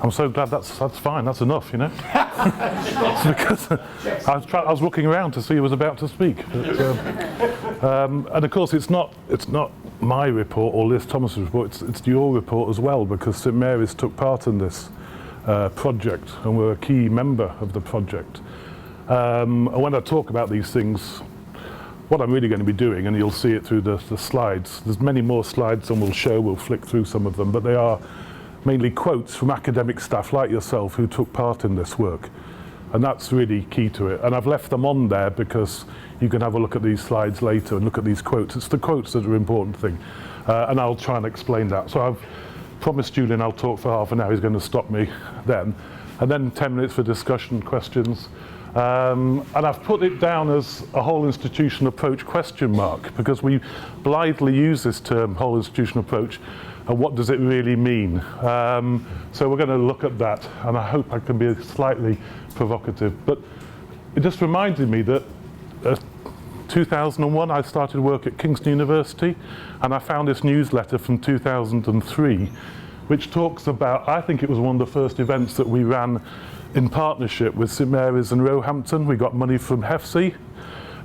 I'm so glad that's fine, that's enough, you know. Because I was looking around to see who was about to speak. But, and of course it's not my report or Liz Thomas's report, it's your report as well, because St Mary's took part in this project and we're a key member of the project. And when I talk about these things, what I'm really going to be doing, and you'll see it through the slides, there's many more slides than we'll flick through some of them, but they are mainly quotes from academic staff like yourself who took part in this work. And that's really key to it. And I've left them on there because you can have a look at these slides later and look at these quotes. It's the quotes that are the important thing. And I'll try and explain that. So I've promised Julian I'll talk for half an hour. He's going to stop me then. And then 10 minutes for discussion, questions. And I've put it down as a whole institution approach question mark, because we blithely use this term, whole institution approach, and what does it really mean? So we're going to look at that, and I hope I can be slightly provocative. But it just reminded me that 2001 I started work at Kingston University, and I found this newsletter from 2003 which talks about, I think it was one of the first events that we ran in partnership with St Mary's and Roehampton. We got money from HEFC,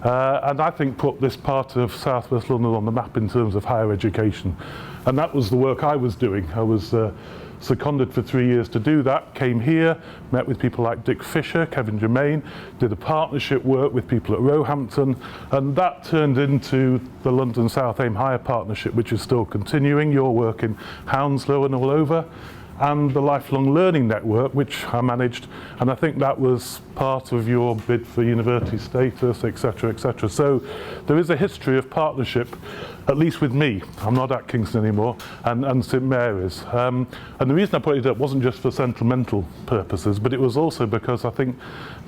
and I think put this part of South West London on the map in terms of higher education. And that was the work I was doing. I was seconded for 3 years to do that, came here, met with people like Dick Fisher, Kevin Germain, did a partnership work with people at Roehampton, and that turned into the London South Aim Higher Partnership, which is still continuing, your work in Hounslow and all over, and the Lifelong Learning Network, which I managed, and I think that was part of your bid for university status, etc., etc. So there is a history of partnership, at least with me. I'm not at Kingston anymore, and St Mary's. And the reason I put it up wasn't just for sentimental purposes, but it was also because I think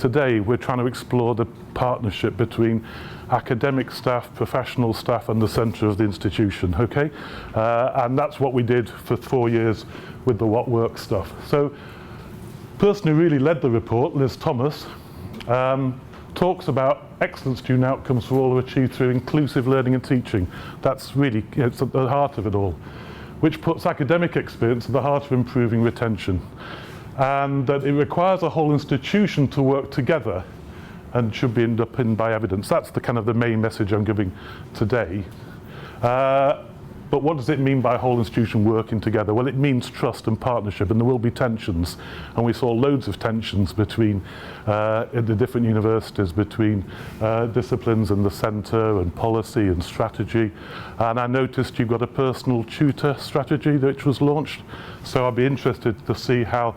today we're trying to explore the partnership between academic staff, professional staff, and the centre of the institution, okay? And that's what we did for 4 years with the What Works stuff. So, the person who really led the report, Liz Thomas, talks about excellent student outcomes for all who achieve through inclusive learning and teaching. That's really, it's at the heart of it all, which puts academic experience at the heart of improving retention. And that it requires a whole institution to work together and should be underpinned by evidence. That's the kind of the main message I'm giving today. But what does it mean by a whole institution working together? Well, it means trust and partnership, and there will be tensions. And we saw loads of tensions between the different universities, between disciplines and the centre, and policy and strategy. And I noticed you've got a personal tutor strategy which was launched. So I'd be interested to see how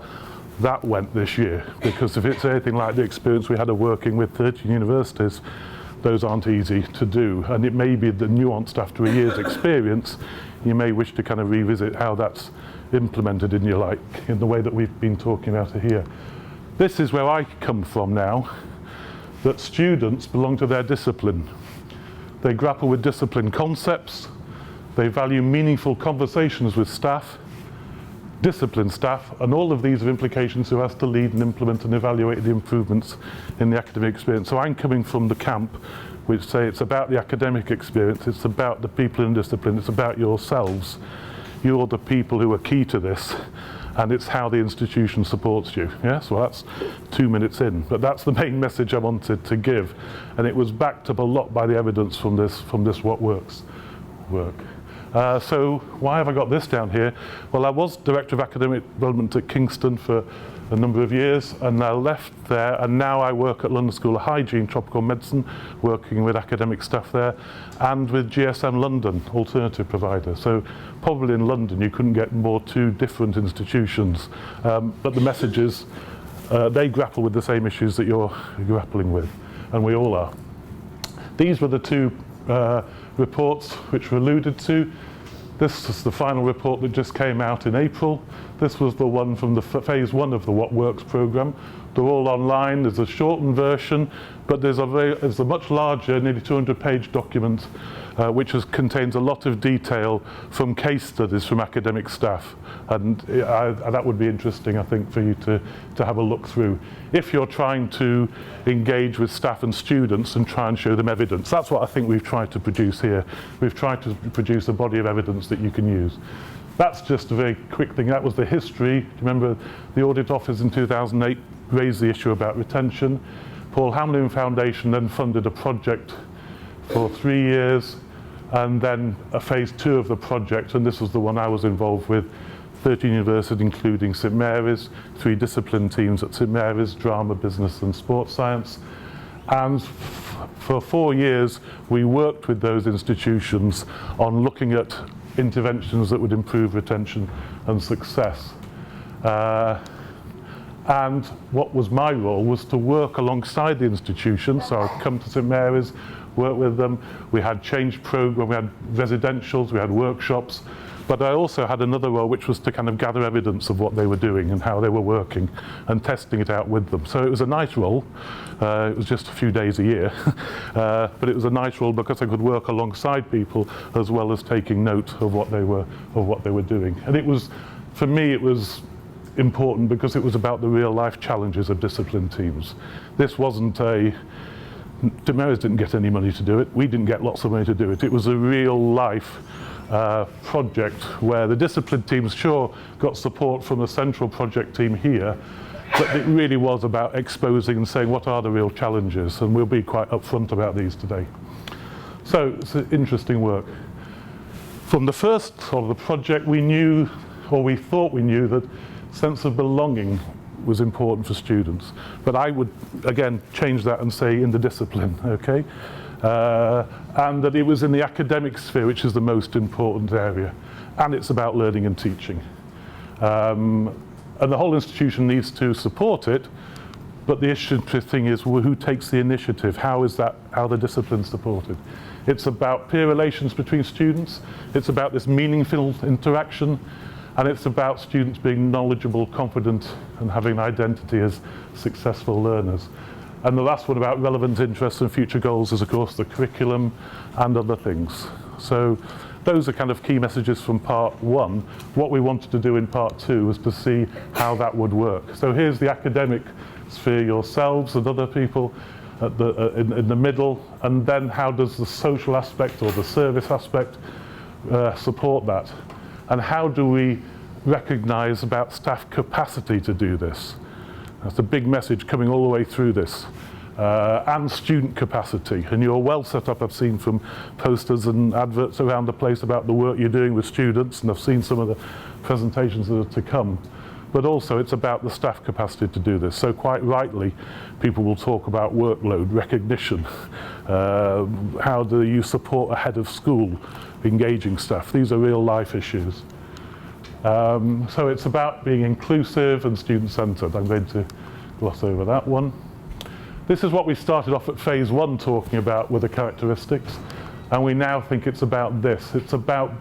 that went this year, because if it's anything like the experience we had of working with 13 universities, those aren't easy to do, and it may be the nuanced after a year's experience. You may wish to kind of revisit how that's implemented in your in the way that we've been talking about it here. This is where I come from now, that students belong to their discipline. They grapple with discipline concepts, they value meaningful conversations with staff, discipline staff, and all of these are implications who has to lead and implement and evaluate the improvements in the academic experience. So I'm coming from the camp which say it's about the academic experience, it's about the people in discipline, it's about yourselves. You're the people who are key to this, and it's how the institution supports you. Yes, well that's 2 minutes in, but that's the main message I wanted to give, and it was backed up a lot by the evidence from this What Works work. So why have I got this down here? Well, I was Director of Academic Development at Kingston for a number of years, and I left there, and now I work at London School of Hygiene, Tropical Medicine, working with academic staff there, and with GSM London, alternative provider. So probably in London you couldn't get more two different institutions, but the message is they grapple with the same issues that you're grappling with, and we all are. These were the two reports which were alluded to. This is the final report that just came out in April. This was the one from the phase 1 of the What Works programme. They're all online. There's a shortened version But there's a much larger, nearly 200-page document which contains a lot of detail from case studies from academic staff. And that would be interesting, I think, for you to have a look through. If you're trying to engage with staff and students and try and show them evidence, that's what I think we've tried to produce here. We've tried to produce a body of evidence that you can use. That's just a very quick thing. That was the history. Do you remember the Audit Office in 2008 raised the issue about retention? Paul Hamlin Foundation then funded a project for 3 years, and then a phase 2 of the project, and this was the one I was involved with, 13 universities including St Mary's, 3 discipline teams at St Mary's, drama, business and sports science. And for 4 years we worked with those institutions on looking at interventions that would improve retention and success. And what was my role was to work alongside the institution. So I'd come to St Mary's, work with them. We had change program, we had residentials, we had workshops. But I also had another role, which was to kind of gather evidence of what they were doing and how they were working and testing it out with them. So it was a nice role. It was just a few days a year. But it was a nice role because I could work alongside people as well as taking note of what they were doing. And it was, for me, it was important because it was about the real life challenges of discipline teams. This wasn't St Mary's didn't get any money to do it. We didn't get lots of money to do it. It was a real life project where the discipline teams sure got support from a central project team here, but it really was about exposing and saying what are the real challenges, and we'll be quite upfront about these today. So it's interesting work. From the first sort of the project, we knew, or we thought we knew, that sense of belonging was important for students. But I would, again, change that and say in the discipline, okay? And that it was in the academic sphere, which is the most important area. And it's about learning and teaching. And the whole institution needs to support it, but the interesting thing is who takes the initiative? How the discipline's supported? It's about peer relations between students. It's about this meaningful interaction. And it's about students being knowledgeable, confident, and having an identity as successful learners. And the last one about relevant interests and future goals is, of course, the curriculum and other things. So those are kind of key messages from part 1. What we wanted to do in part 2 was to see how that would work. So here's the academic sphere, yourselves and other people in the middle, and then how does the social aspect or the service aspect support that? And how do we recognise about staff capacity to do this? That's a big message coming all the way through this. And student capacity. And you're well set up, I've seen from posters and adverts around the place about the work you're doing with students, and I've seen some of the presentations that are to come. But also it's about the staff capacity to do this. So quite rightly, people will talk about workload, recognition. How do you support a head of school engaging staff? These are real life issues. So it's about being inclusive and student-centred. I'm going to gloss over that one. This is what we started off at phase 1 talking about with the characteristics, and we now think it's about this. It's about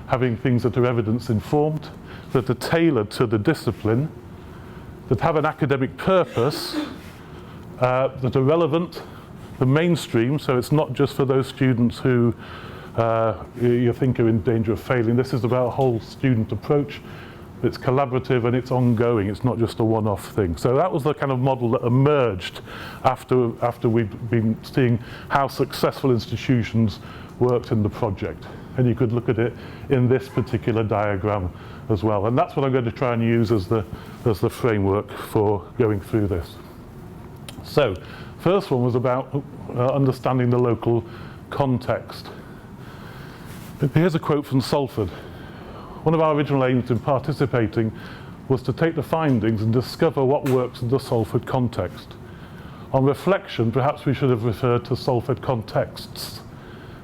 having things that are evidence-informed, that are tailored to the discipline, that have an academic purpose, that are relevant, the mainstream, so it's not just for those students who you think are in danger of failing. This is about a whole student approach. It's collaborative and it's ongoing. It's not just a one-off thing. So that was the kind of model that emerged after we'd been seeing how successful institutions worked in the project. And you could look at it in this particular diagram as well. And that's what I'm going to try and use as the framework for going through this. So, first one was about understanding the local context. Here's a quote from Salford. One of our original aims in participating was to take the findings and discover what works in the Salford context. On reflection, perhaps we should have referred to Salford contexts,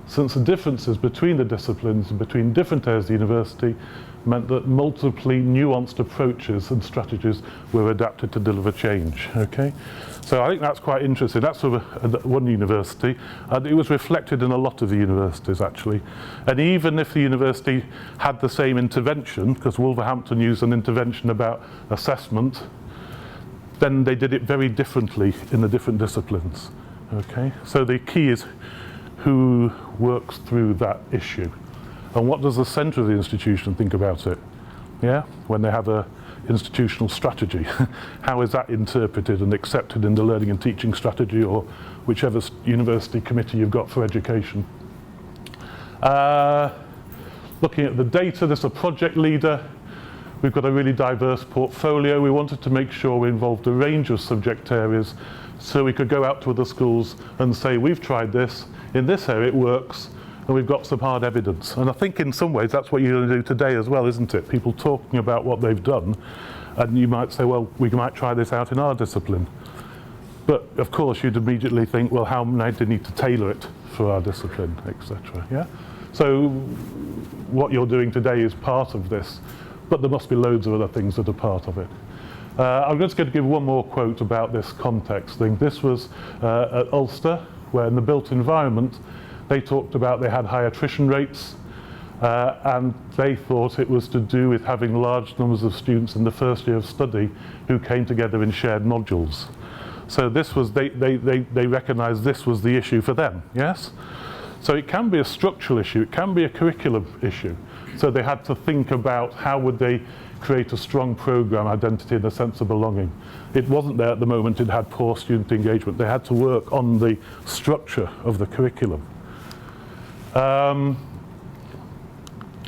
since the differences between the disciplines and between different areas of the university meant that multiply nuanced approaches and strategies were adapted to deliver change. Okay, so I think that's quite interesting. That's sort of one university, and it was reflected in a lot of the universities actually. And even if the university had the same intervention, because Wolverhampton used an intervention about assessment, then they did it very differently in the different disciplines. Okay, so the key is who works through that issue, and what does the centre of the institution think about it? Yeah, when they have a institutional strategy, how is that interpreted and accepted in the learning and teaching strategy or whichever university committee you've got for education? Looking at the data, there's a project leader. We've got a really diverse portfolio. We wanted to make sure we involved a range of subject areas so we could go out to other schools and say, we've tried this, in this area it works, and we've got some hard evidence. And I think in some ways that's what you're going to do today as well, isn't it? People talking about what they've done, and you might say, well, we might try this out in our discipline. But of course you'd immediately think, well, how might they need to tailor it for our discipline, etc. Yeah? So what you're doing today is part of this, but there must be loads of other things that are part of it. I'm just going to give one more quote about this context thing. This was at Ulster, where in the built environment, they talked about they had high attrition rates, and they thought it was to do with having large numbers of students in the first year of study who came together in shared modules. So this was, they recognised this was the issue for them, yes? So it can be a structural issue, it can be a curriculum issue. So they had to think about how would they create a strong programme identity and a sense of belonging. It wasn't there at the moment, it had poor student engagement. They had to work on the structure of the curriculum.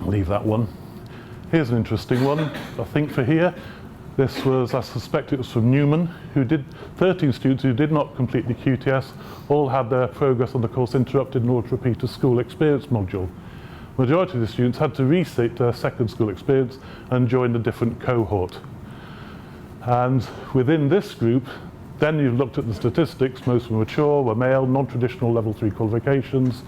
Leave that one. Here's an interesting one, I think for here. This was, I suspect it was from Newman, who did 13 students who did not complete the QTS, all had their progress on the course interrupted in order to repeat a school experience module. Majority of the students had to restate their second school experience and join a different cohort. And within this group, then you've looked at the statistics, most were mature, were male, non-traditional level 3 qualifications,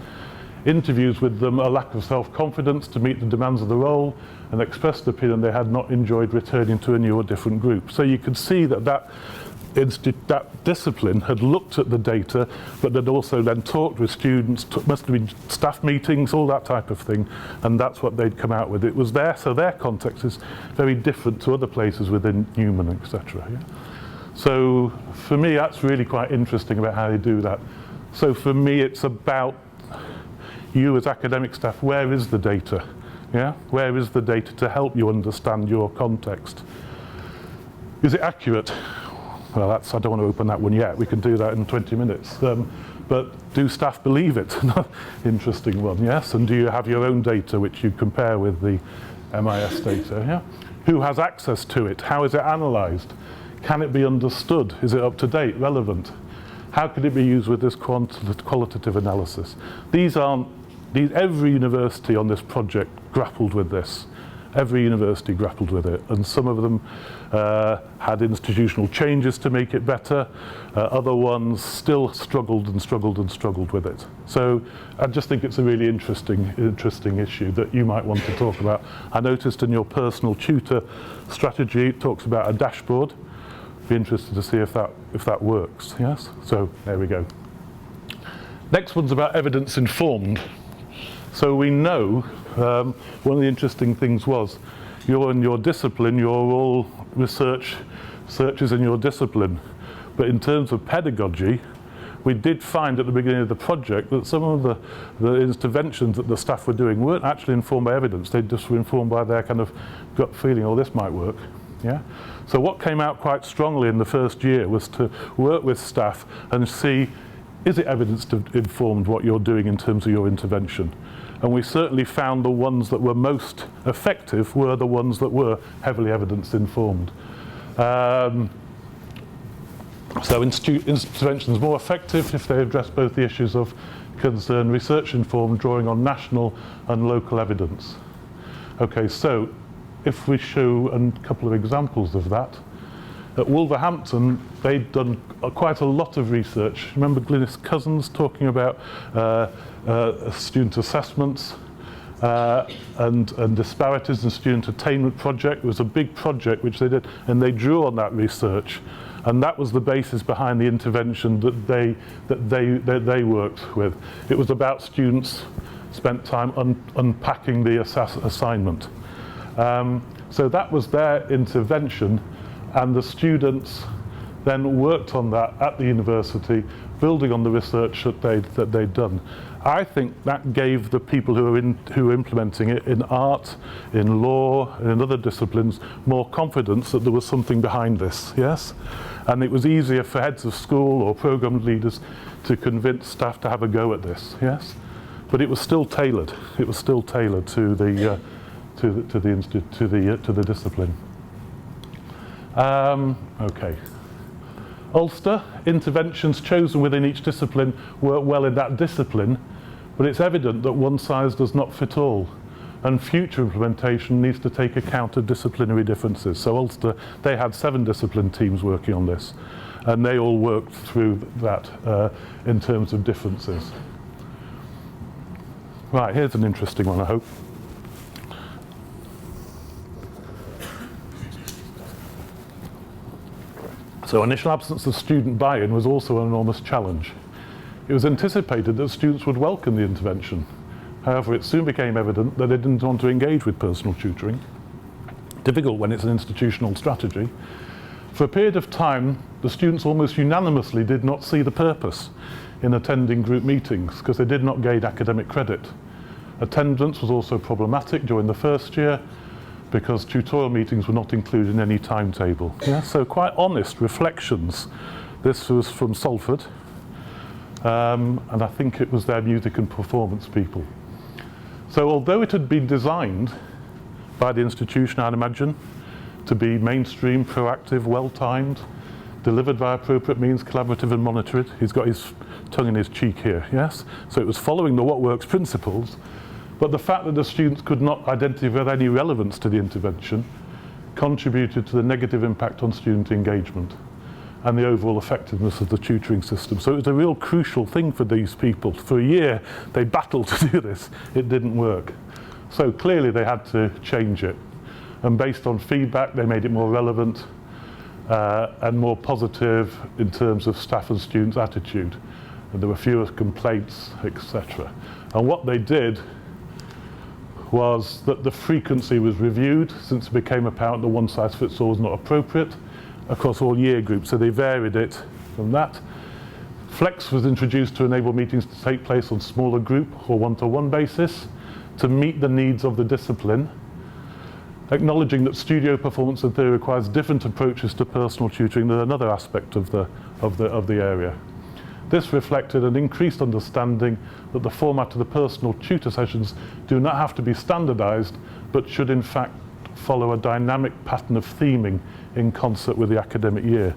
interviews with them, a lack of self-confidence to meet the demands of the role, and expressed the opinion they had not enjoyed returning to a new or different group. So you could see that that discipline had looked at the data, but had also then talked with students, must have been staff meetings, all that type of thing, and that's what they'd come out with. It was there, so their context is very different to other places within Newman, etc. Yeah? So for me, that's really quite interesting about how they do that. So for me, it's about you as academic staff, where is the data? Yeah? Where is the data to help you understand your context? Is it accurate? Well, I don't want to open that one yet. We can do that in 20 minutes. But do staff believe it? Interesting one, yes? And do you have your own data which you compare with the MIS data? Yeah? Who has access to it? How is it analysed? Can it be understood? Is it up to date, relevant? How could it be used with this qualitative analysis? Every university on this project grappled with this. Every university grappled with it, and some of them had institutional changes to make it better. Other ones still struggled and struggled and struggled with it. So I just think it's a really interesting issue that you might want to talk about. I noticed in your personal tutor strategy it talks about a dashboard. Be interested to see if that works. Yes. So there we go. Next one's about evidence informed. So we know one of the interesting things was you're in your discipline, you're all researchers in your discipline. But in terms of pedagogy, we did find at the beginning of the project that some of the interventions that the staff were doing weren't actually informed by evidence. They just were informed by their kind of gut feeling, oh, this might work. Yeah? So what came out quite strongly in the first year was to work with staff and see, is it evidence informed what you're doing in terms of your intervention? And we certainly found the ones that were most effective were the ones that were heavily evidence informed. So interventions more effective if they address both the issues of concern, research informed, drawing on national and local evidence. Okay, so if we show a couple of examples of that. At Wolverhampton, they'd done quite a lot of research. Remember Glynis Cousins talking about student assessments and disparities in student attainment project. It was a big project which they did, and they drew on that research. And that was the basis behind the intervention that they worked with. It was about students spent time unpacking the assignment. So that was their intervention, and the students then worked on that at the university, building on the research that they'd done. I think that gave the people who were implementing it in art, in law, and in other disciplines more confidence that there was something behind this, yes? And it was easier for heads of school or program leaders to convince staff to have a go at this, yes? But it was still tailored. It was still tailored to the discipline. Okay. Ulster, interventions chosen within each discipline work well in that discipline, but it's evident that one size does not fit all, and future implementation needs to take account of disciplinary differences. So Ulster, they had 7 discipline teams working on this, and they all worked through that in terms of differences. Right, here's an interesting one, I hope. So initial absence of student buy-in was also an enormous challenge. It was anticipated that students would welcome the intervention. However, it soon became evident that they didn't want to engage with personal tutoring. Difficult when it's an institutional strategy. For a period of time, the students almost unanimously did not see the purpose in attending group meetings because they did not gain academic credit. Attendance was also problematic during the first year because tutorial meetings were not included in any timetable. Yeah, so quite honest reflections. This was from Salford, and I think it was their music and performance people. So although it had been designed by the institution, I'd imagine, to be mainstream, proactive, well-timed, delivered by appropriate means, collaborative and monitored. He's got his tongue in his cheek here, yes? So it was following the what works principles, but the fact that the students could not identify any relevance to the intervention contributed to the negative impact on student engagement and the overall effectiveness of the tutoring system. So it was a real crucial thing for these people. For a year, they battled to do this. It didn't work. So clearly they had to change it. And based on feedback, they made it more relevant and more positive in terms of staff and students' attitude. And there were fewer complaints, etc. And what they did was that the frequency was reviewed since it became apparent that one size fits all was not appropriate across all year groups. So they varied it from that. Flex was introduced to enable meetings to take place on smaller group or one-to-one basis to meet the needs of the discipline, acknowledging that studio performance and theory requires different approaches to personal tutoring than another aspect of the area. This reflected an increased understanding that the format of the personal tutor sessions do not have to be standardized, but should in fact follow a dynamic pattern of theming in concert with the academic year.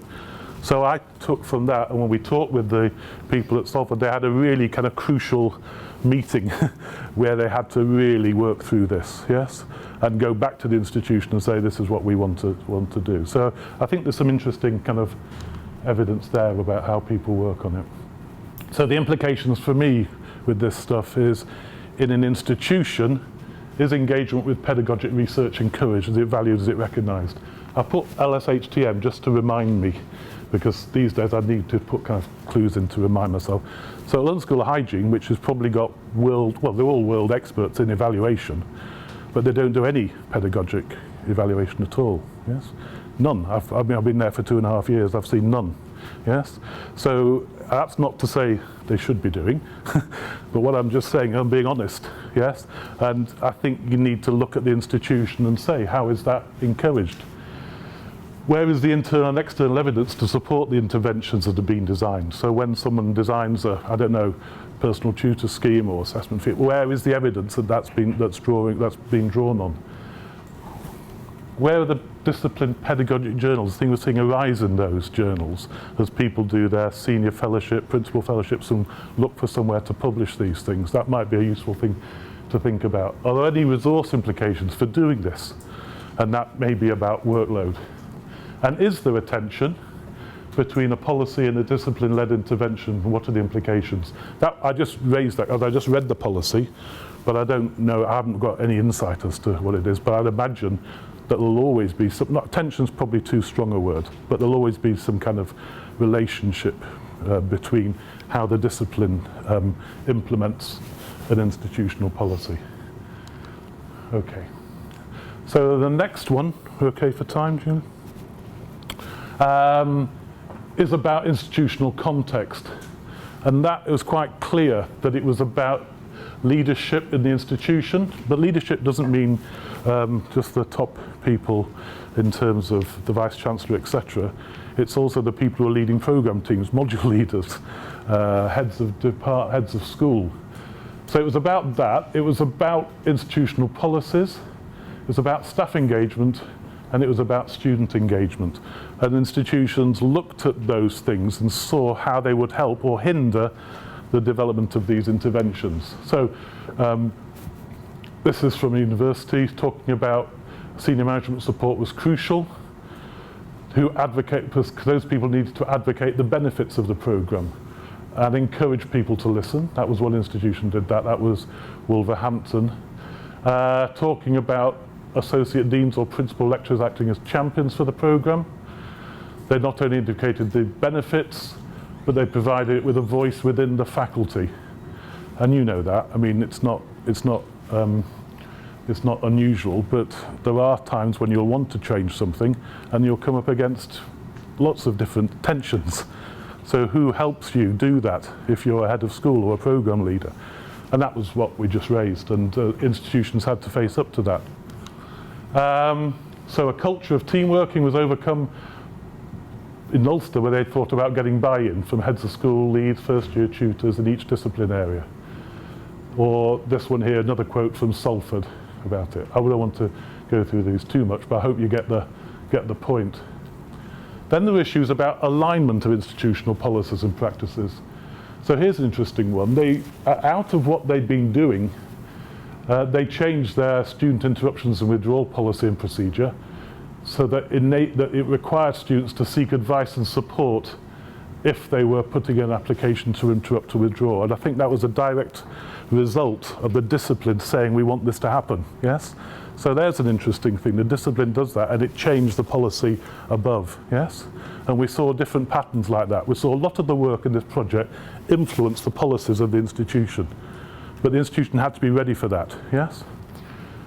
So I took from that, and when we talked with the people at Salford, they had a really kind of crucial meeting where they had to really work through this, yes, and go back to the institution and say this is what we want to do. So I think there's some interesting kind of evidence there about how people work on it. So the implications for me with this stuff is, in an institution, is engagement with pedagogic research encouraged? Is it valued? Is it recognised? I put LSHTM just to remind me, because these days I need to put kind of clues in to remind myself. So London School of Hygiene, which has probably got they're all world experts in evaluation, but they don't do any pedagogic evaluation at all, yes? None. I've been there for 2.5 years, I've seen none, yes? So that's not to say they should be doing, but what I'm just saying, I'm being honest, yes? And I think you need to look at the institution and say, how is that encouraged? Where is the internal and external evidence to support the interventions that have been designed? So when someone designs a, I don't know, personal tutor scheme or assessment fee, where is the evidence that that's being drawn on? Where are the discipline pedagogic journals? I think we're seeing a rise in those journals as people do their senior fellowship, principal fellowships, and look for somewhere to publish these things. That might be a useful thing to think about. Are there any resource implications for doing this? And that may be about workload. And is there a tension between a policy and a discipline-led intervention? What are the implications? That, I just raised that, I just read the policy, but I don't know, I haven't got any insight as to what it is, but I'd imagine that there'll always be some, not tension's probably too strong a word, but there'll always be some kind of relationship between how the discipline implements an institutional policy. Okay. So the next one, we're okay for time, June? is about institutional context. And that was quite clear that it was about leadership in the institution. But leadership doesn't mean just the top people in terms of the Vice-Chancellor, etc. It's also the people who are leading programme teams, module leaders, heads of school. So it was about that. It was about institutional policies. It was about staff engagement, and it was about student engagement. And institutions looked at those things and saw how they would help or hinder the development of these interventions. So this is from a university talking about senior management support was crucial. Because those people needed to advocate the benefits of the programme and encourage people to listen. That was one institution did that. That was Wolverhampton. Talking about associate deans or principal lecturers acting as champions for the programme. They not only indicated the benefits, but they provided it with a voice within the faculty. And you know that. I mean, it's not unusual, but there are times when you'll want to change something and you'll come up against lots of different tensions. So who helps you do that if you're a head of school or a programme leader? And that was what we just raised, and institutions had to face up to that. So a culture of team working was overcome in Ulster, where they thought about getting buy-in from heads of school, leads, first-year tutors in each discipline area. Or this one here, another quote from Salford about it. I don't want to go through these too much, but I hope you get the point. Then there are issues about alignment of institutional policies and practices. So here's an interesting one. They, out of what they'd been doing, they changed their student interruptions and withdrawal policy and procedure so that it required students to seek advice and support if they were putting in an application to interrupt or withdraw. And I think that was a direct result of the discipline saying we want this to happen, yes? So there's an interesting thing. The discipline does that, and it changed the policy above, yes? And we saw different patterns like that. We saw a lot of the work in this project influence the policies of the institution. But the institution had to be ready for that, yes?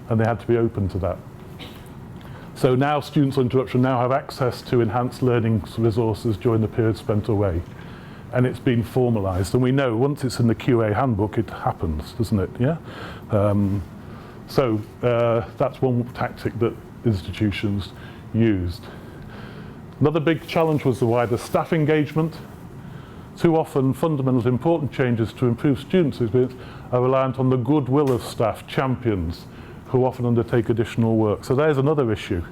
And they had to be open to that. So now students on interruption now have access to enhanced learning resources during the period spent away. And it's been formalised. And we know once it's in the QA handbook, it happens, doesn't it? Yeah. So that's one tactic that institutions used. Another big challenge was the wider staff engagement. Too often, fundamental important changes to improve students' experience are reliant on the goodwill of staff, champions, who often undertake additional work. So there's another issue.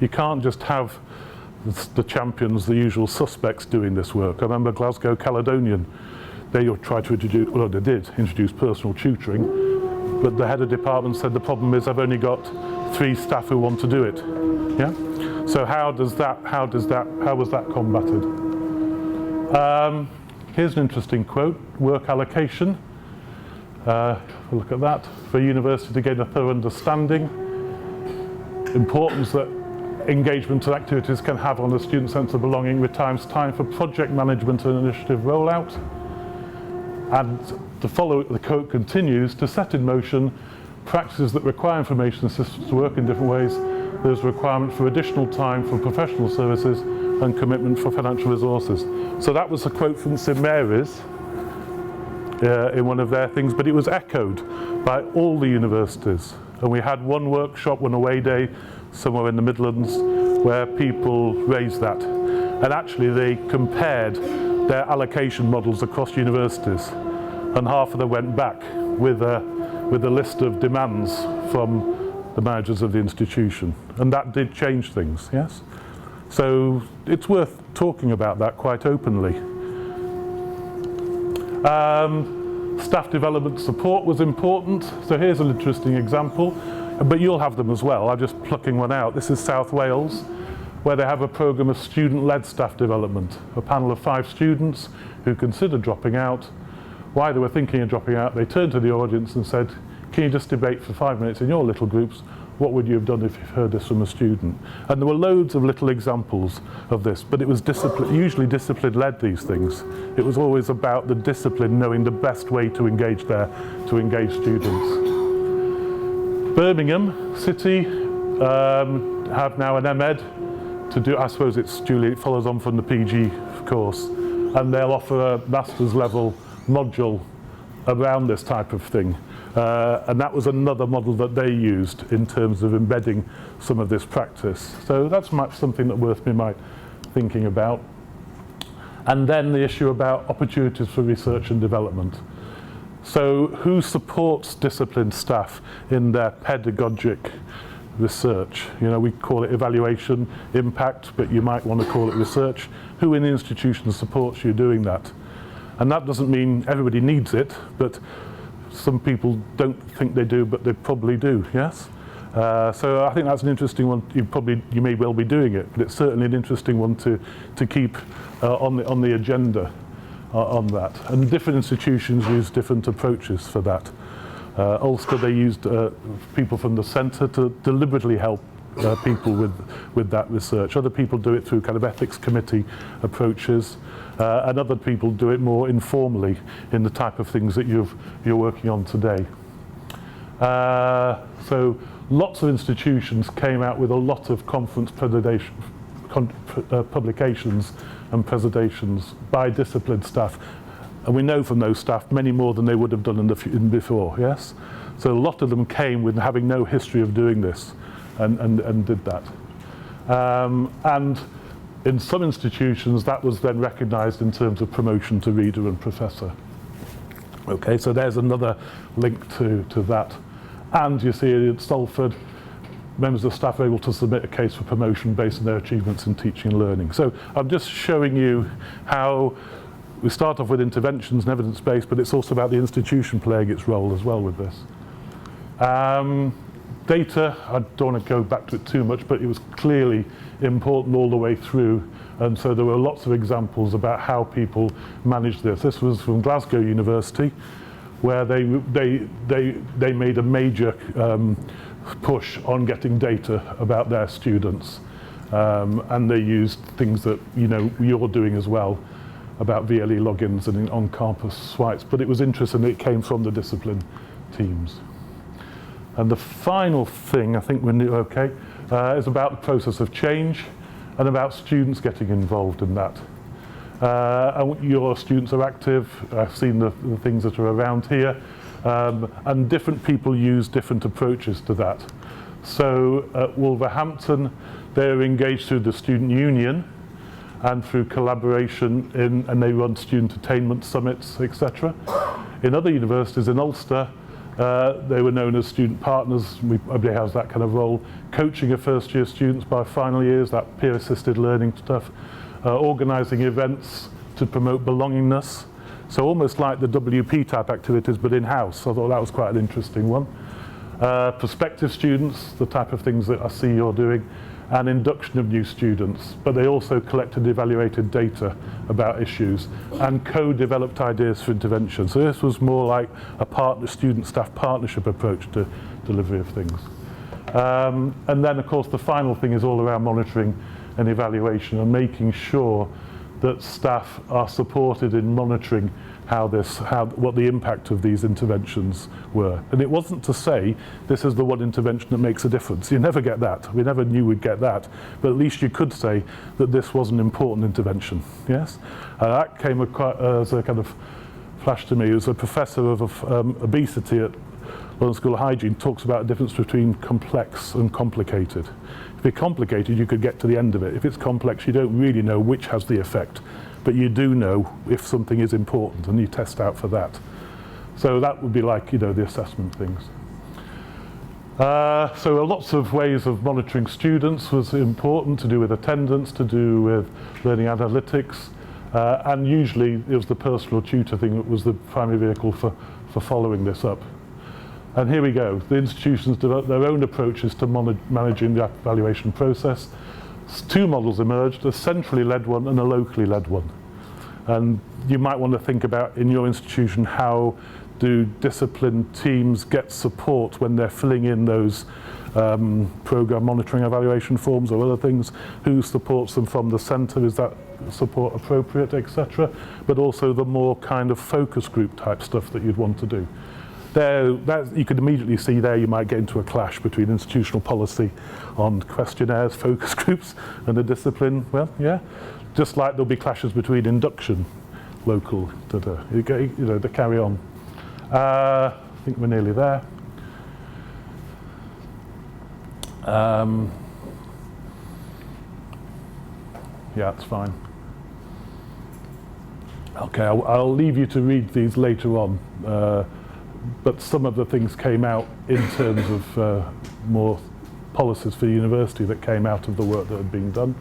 You can't just have the champions, the usual suspects doing this work. I remember Glasgow Caledonian, they tried to introduce, well, they did introduce personal tutoring, but the head of department said the problem is I've only got 3 staff who want to do it. Yeah? So how was that combated? Here's an interesting quote, work allocation. We'll look at that. For a university to gain a thorough understanding, importance that engagement and activities can have on a student's sense of belonging with time for project management and initiative rollout. And the quote continues, to set in motion practices that require information systems to work in different ways, there's a requirement for additional time for professional services and commitment for financial resources. So that was a quote from St Mary's in one of their things, but it was echoed by all the universities. And we had one workshop, one away day, somewhere in the Midlands, where people raised that. And actually they compared their allocation models across universities. And half of them went back with a list of demands from the managers of the institution. And that did change things, yes? So it's worth talking about that quite openly. Staff development support was important. So here's an interesting example, but you'll have them as well. I'm just plucking one out. This is South Wales, where they have a programme of student-led staff development. A panel of 5 students who considered dropping out. Why they were thinking of dropping out, they turned to the audience and said, can you just debate for 5 minutes in your little groups, what would you have done if you've heard this from a student? And there were loads of little examples of this, but it was usually discipline-led, these things. It was always about the discipline knowing the best way to engage students. Birmingham City have now an MEd to do, I suppose it's Julie, it follows on from the PG of course, and they'll offer a master's level module around this type of thing. And that was another model that they used in terms of embedding some of this practice. So that's something that worth me thinking about. And then the issue about opportunities for research and development. So who supports disciplined staff in their pedagogic research? You know, we call it evaluation, impact, but you might want to call it research. Who in the institution supports you doing that? And that doesn't mean everybody needs it, but some people don't think they do, but they probably do, yes? So I think that's an interesting one. You may well be doing it, but it's certainly an interesting one to keep on the agenda on that. And different institutions use different approaches for that. Ulster, they used people from the centre to deliberately help people with that research. Other people do it through kind of ethics committee approaches, and other people do it more informally in the type of things that you're working on today. So lots of institutions came out with a lot of conference publications and presentations by disciplined staff, and we know from those staff many more than they would have done before, yes? So a lot of them came with having no history of doing this and did that. And in some institutions that was then recognised in terms of promotion to reader and professor. Okay, so there's another link to that. And you see at Salford, members of staff are able to submit a case for promotion based on their achievements in teaching and learning. So I'm just showing you how we start off with interventions and evidence-based, but it's also about the institution playing its role as well with this. Data, I don't want to go back to it too much, but it was clearly important all the way through, and so there were lots of examples about how people managed this. This was from Glasgow University, where they made a major push on getting data about their students, and they used things that you're doing as well about VLE logins and on-campus swipes, but it was interesting that it came from the discipline teams. And the final thing, I think we're okay, is about the process of change and about students getting involved in that. And your students are active. I've seen the things that are around here, and different people use different approaches to that. So at Wolverhampton, they're engaged through the student union and through collaboration and they run student attainment summits, etc. In other universities in Ulster, they were known as student partners. Everybody has that kind of role. Coaching of first year students by final years, that peer assisted learning stuff. Organising events to promote belongingness. So almost like the WP type activities, but in-house. I thought that was quite an interesting one. Prospective students, the type of things that I see you're doing, and induction of new students. But they also collected and evaluated data about issues and co-developed ideas for intervention. So this was more like a student-staff partnership approach to delivery of things. And then, of course, the final thing is all around monitoring and evaluation and making sure that staff are supported in monitoring what the impact of these interventions were. And it wasn't to say this is the one intervention that makes a difference. You never get that. We never knew we'd get that. But at least you could say that this was an important intervention. Yes? That came as a kind of flash to me. It was a professor of obesity at London School of Hygiene talks about the difference between complex and complicated. If it's complicated, you could get to the end of it. If it's complex, you don't really know which has the effect. But you do know if something is important, and you test out for that. So that would be like, the assessment things. So lots of ways of monitoring students was important, to do with attendance, to do with learning analytics, and usually it was the personal tutor thing that was the primary vehicle for following this up. And here we go. The institutions developed their own approaches to managing the evaluation process. Two models emerged, a centrally led one and a locally led one. And you might want to think about in your institution, how do discipline teams get support when they're filling in those program monitoring evaluation forms or other things? Who supports them from the centre? Is that support appropriate, etc.? But also the more kind of focus group type stuff that you'd want to do. You could immediately see there you might get into a clash between institutional policy on questionnaires, focus groups, and the discipline. Well, yeah, just like there'll be clashes between induction, local, you know, they carry on. I think we're nearly there. Yeah, it's fine. Okay, I'll leave you to read these later on, but some of the things came out in terms of more policies for university that came out of the work that had been done.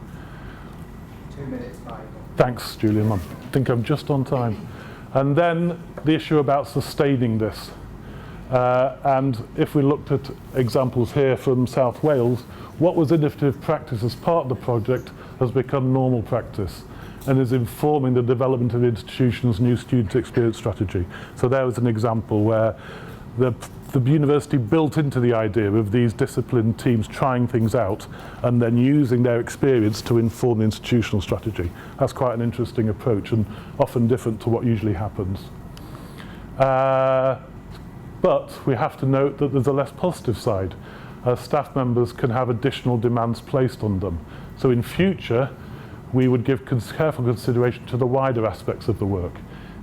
2 minutes, Michael. Thanks, Julian. I think I'm just on time. And then the issue about sustaining this. And if we looked at examples here from South Wales, what was innovative practice as part of the project has become normal practice and is informing the development of institutions' new student experience strategy. So there was an example where the university built into the idea of these disciplined teams trying things out and then using their experience to inform the institutional strategy. That's quite an interesting approach and often different to what usually happens. But we have to note that there's a less positive side. Staff members can have additional demands placed on them. So in future, we would give careful consideration to the wider aspects of the work,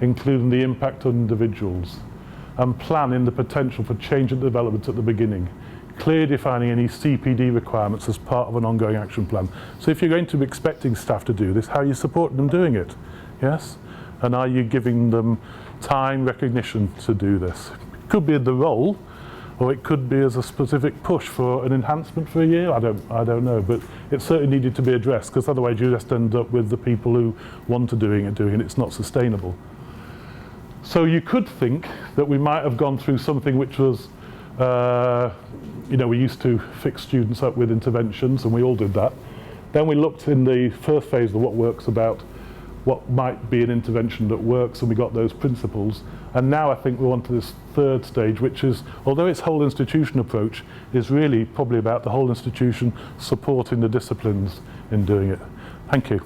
including the impact on individuals, and plan in the potential for change and development at the beginning, clearly defining any CPD requirements as part of an ongoing action plan. So if you're going to be expecting staff to do this, how are you supporting them doing it? Yes? And are you giving them time, recognition to do this? It could be in the role, or it could be as a specific push for an enhancement for a year. I don't know, but it certainly needed to be addressed, because otherwise you just end up with the people who want to doing it, it's not sustainable. So you could think that we might have gone through something which was, you know, we used to fix students up with interventions, and we all did that. Then we looked in the first phase of what works about what might be an intervention that works, and we got those principles. And now I think we're on to this third stage, which is, although it's whole institution approach, is really probably about the whole institution supporting the disciplines in doing it. Thank you.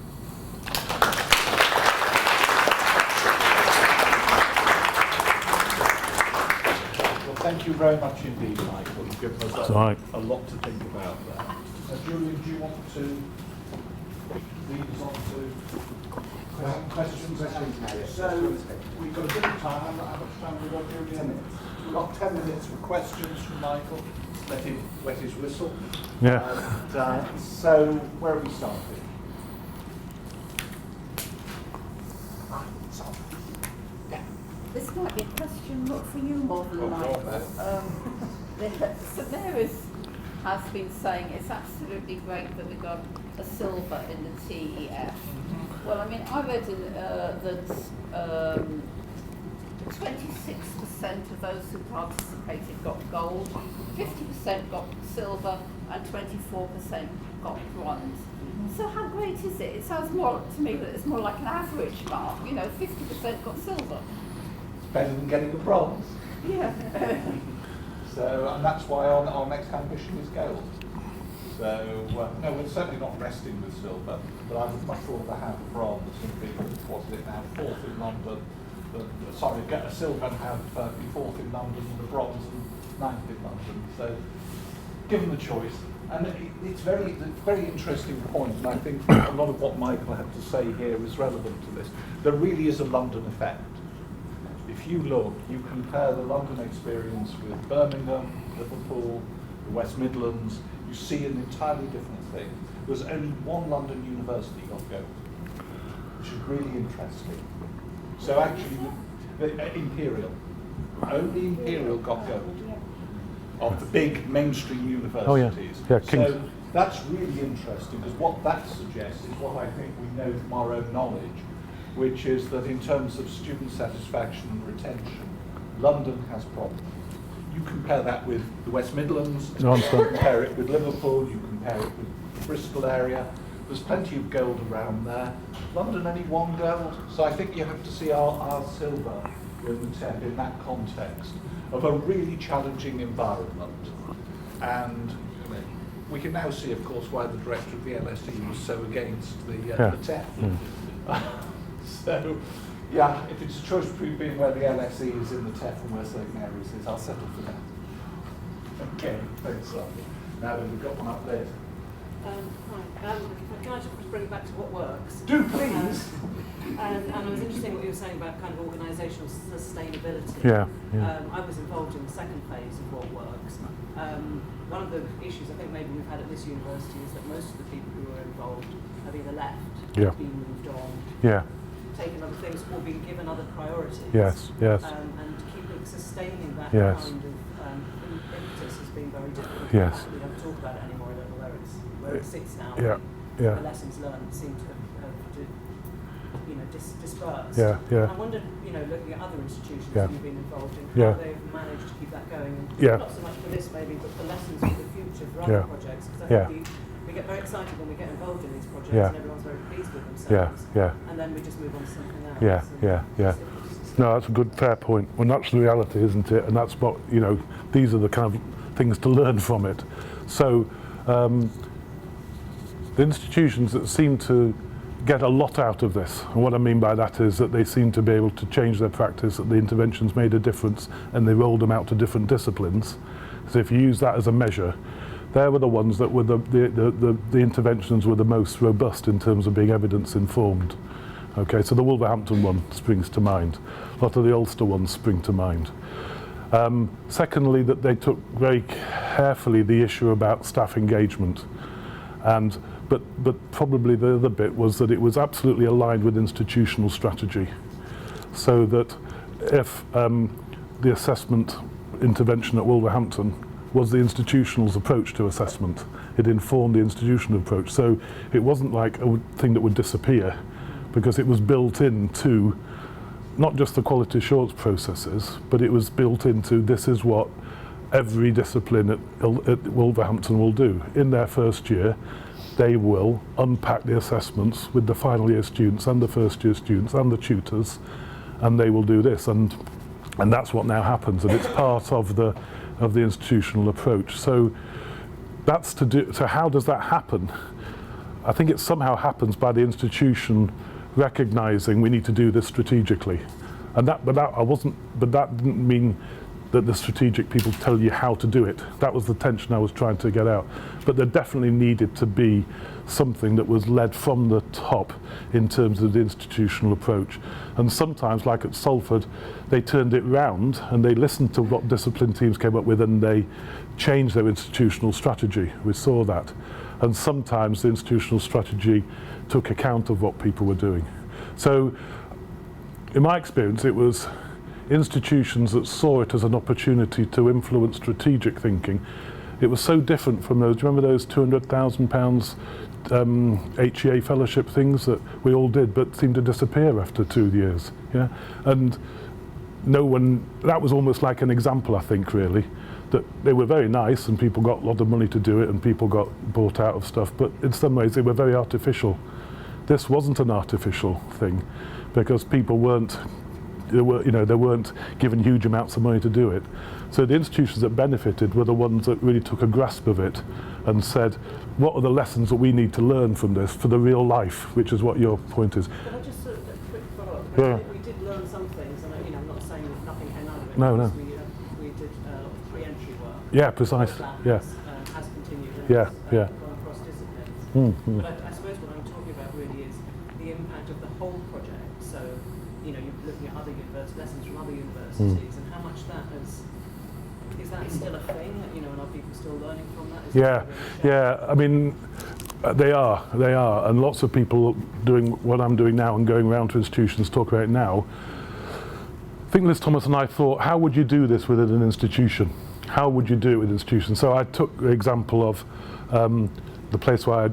Thank you very much indeed, Michael. You've given us a lot to think about there. Julian, do you want to lead us on to questions? So we've got a bit of time. How much time have we got, Julian? 10 minutes. We've got 10 minutes for questions from Michael. Let him wet his whistle. Yeah. And, so where are we starting? This might be a question not for you more than Michael. St Mary's has been saying it's absolutely great that we got a silver in the TEF. Well, I mean, I read in, that 26% of those who participated got gold, 50% got silver, and 24% got bronze. So how great is it? It sounds more to me that it's more like an average mark. You know, 50% got silver. Better than getting a bronze. Yeah. So, and that's why our next ambition is gold. So, no, we're certainly not resting with silver, but I would much rather have bronze and be, what's it now, fourth in London. Sorry, get a silver and have be fourth in London and a bronze and ninth in London. So, given the choice. And it's a very interesting point, and I think a lot of what Michael had to say here is relevant to this. There really is a London effect. If you look, you compare the London experience with Birmingham, Liverpool, the West Midlands, you see an entirely different thing. There's only one London university got gold, which is really interesting. So actually, Imperial, only Imperial got gold of the big mainstream universities. Oh, yeah. So that's really interesting, because what that suggests is what I think we know from our own knowledge, which is that in terms of student satisfaction and retention, London has problems. You compare that with the West Midlands, you compare it with Liverpool, you compare it with the Bristol area, there's plenty of gold around there. London only one gold, so I think you have to see our silver in the TEF in that context of a really challenging environment. And we can now see, of course, why the director of the LSE was so against the TEF. So, yeah, if it's a choice between being where the LSE is in the TEF and where St Mary's is, I'll settle for that. Okay, thanks, Simon. Now then, we've got one up there. Hi. Can I just bring it back to what works? Do please. And it was interesting what you were saying about kind of organisational sustainability. Yeah. I was involved in the second phase of what works. One of the issues I think maybe we've had at this university is that most of the people who were involved have either left, Yeah. been moved on, Yeah. taken other things, or been given other priorities. Yes. Yes. And sustaining that Yes. kind of impetus has been very difficult. Yes. We don't talk about it anymore. I don't know where it sits now. Yeah. Yeah. The lessons learned seem to have dispersed. Yeah. Yeah. I wondered, looking at other institutions Yeah. that you've been involved in, Yeah. how they've managed to keep that going. And Yeah. not so much for this maybe, but for lessons for the future for other Yeah. projects. Because I Yeah. think we get very excited when we get involved in these projects Yeah. and everyone's very pleased with Yeah. themselves. Yeah. And then we just move on to something else. Yeah. And Yeah. Yeah. No, that's a good, fair point. Well, that's the reality, isn't it? And that's what, these are the kind of things to learn from it. So, the institutions that seem to get a lot out of this, and what I mean by that is that they seem to be able to change their practice, that the interventions made a difference, and they rolled them out to different disciplines. So if you use that as a measure, they were the ones that were the interventions were the most robust in terms of being evidence informed. Okay, so the Wolverhampton one springs to mind. A lot of the Ulster ones spring to mind. Secondly, that they took very carefully the issue about staff engagement. But probably the other bit was that it was absolutely aligned with institutional strategy. So that if the assessment intervention at Wolverhampton was the institutional's approach to assessment, it informed the institutional approach. So it wasn't like a thing that would disappear, because it was built into not just the quality assurance processes, but it was built into this is what every discipline at Wolverhampton will do. In their first year, they will unpack the assessments with the final year students and the first year students and the tutors, and they will do this. And that's what now happens, and it's part of the institutional approach. So that's to do. So how does that happen? I think it somehow happens by the institution recognizing we need to do this strategically, but that didn't mean that the strategic people tell you how to do it. That was the tension I was trying to get out. But there definitely needed to be something that was led from the top in terms of the institutional approach. And sometimes, like at Salford, they turned it round and they listened to what discipline teams came up with and they changed their institutional strategy. We saw that. And sometimes the institutional strategy took account of what people were doing. So, in my experience, it was institutions that saw it as an opportunity to influence strategic thinking. It was so different from those, remember those £200,000 HEA fellowship things that we all did but seemed to disappear after 2 years, yeah? And no one, that was almost like an example, I think, really, that they were very nice and people got a lot of money to do it and people got bought out of stuff, but in some ways they were very artificial. This wasn't an artificial thing because people weren't given huge amounts of money to do it. So the institutions that benefited were the ones that really took a grasp of it and said, what are the lessons that we need to learn from this for the real life, which is what your point is. Can I just sort of a quick follow-up? Yeah. We did learn some things, and I'm not saying that nothing came out of it. No, no. because We did a lot of pre-entry work. Yeah, precisely. That Yeah. has continued and Yeah, has yeah. gone across disciplines. Mm. But I suppose what I'm talking about really is the impact of the whole project. So, you're looking at other lessons from other universities, and how much that is that still a thing? And are people still learning from that? Is Yeah, that really yeah. I mean, they are, and lots of people doing what I'm doing now and going around to institutions talk about it now. I think Liz Thomas and I thought, how would you do this within an institution? How would you do it with an institution? So I took the example of the place where I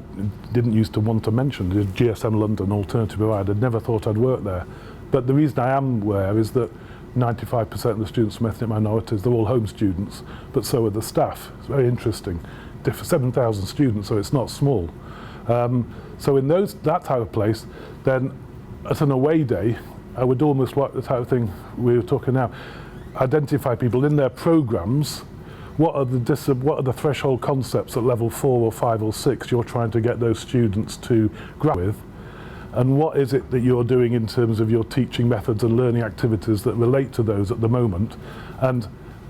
didn't used to want to mention, the GSM London Alternative Provider. I'd never thought I'd work there. But the reason I am aware is that 95% of the students from ethnic minorities, they're all home students, but so are the staff. It's very interesting. 7,000 students, so it's not small. So in that type of place, then at an away day, I would almost like the type of thing we were talking now, identify people in their programs. What are the threshold concepts at level 4 or 5 or 6 you're trying to get those students to grapple with? And what is it that you're doing in terms of your teaching methods and learning activities that relate to those at the moment? And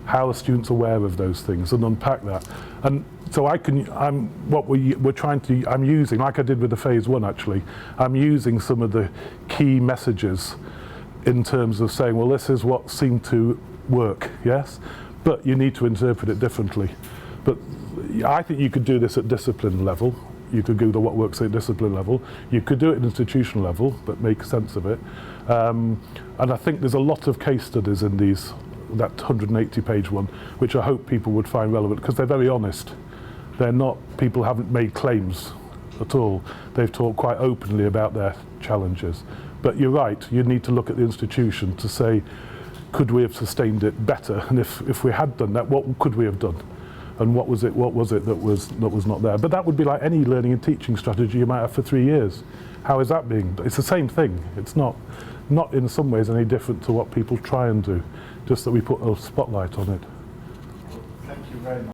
How are students aware of those things, and unpack that. And so I'm using, like I did with the phase one actually, I'm using some of the key messages in terms of saying, well, this is what seemed to work, yes, but you need to interpret it differently. But I think you could do this at discipline level. You could do the what works at discipline level. You could do it at institutional level, but make sense of it. And I think there's a lot of case studies in that 180-page one, which I hope people would find relevant, because they're very honest. They're not, people haven't made claims at all. They've talked quite openly about their challenges. But you're right, you need to look at the institution to say, could we have sustained it better? And if we had done that, what could we have done? And what was it that was not there? But that would be like any learning and teaching strategy you might have for 3 years. How is that being done? It's the same thing. It's not in some ways any different to what people try and do, just that we put a spotlight on it. Thank you very much.